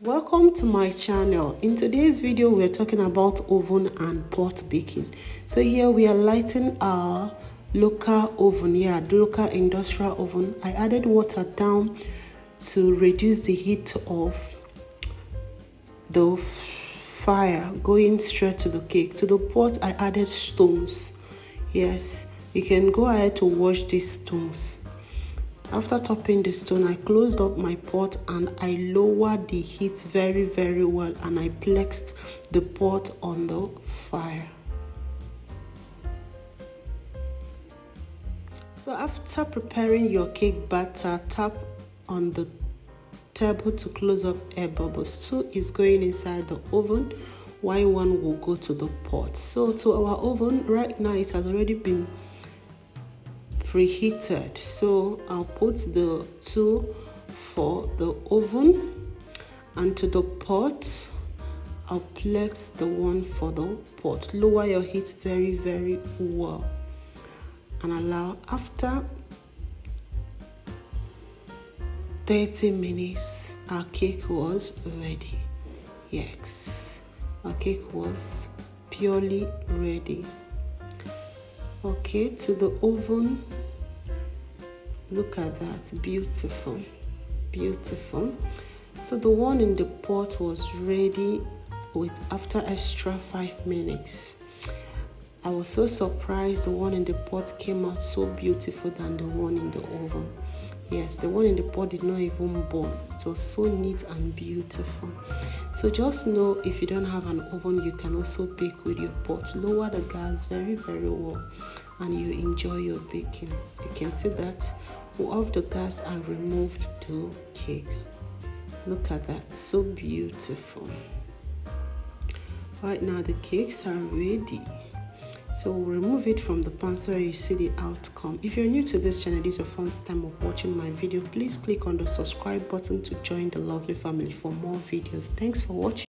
Welcome to my channel. In today's video we're talking about oven and pot baking. So here we are lighting our local oven, the local industrial oven. I added water down to reduce the heat of the fire going straight to the cake. To the pot I added stones. Yes, you can go ahead to wash these stones. After topping the stone, I closed up my pot and I lowered the heat very well, and I placed the pot on the fire. So after preparing your cake batter, tap on the table to close up air bubbles. 2 is going inside the oven, while 1 will go to the pot. So to our oven, right now it has already been preheated, so I'll put the 2 for the oven, and to the pot I'll place the 1 for the pot. Lower your heat very well and allow. After 30 minutes our cake was ready. Yes, our cake was purely ready. Okay, to the oven, look at that, beautiful. So the one in the pot was ready after extra 5 minutes. I was so surprised the one in the pot came out so beautiful than the one in the oven. Yes, the one in the pot did not even burn. It was so neat and beautiful. So just know, if you don't have an oven, you can also bake with your pot. Lower the gas very well and you enjoy your baking. You can see that we off the gas and removed the cake. Look at that, so beautiful. Right now the cakes are ready. So we'll remove it from the pan so you see the outcome. If you're new to this channel, this is your first time of watching my video, please click on the subscribe button to join the lovely family for more videos. Thanks for watching.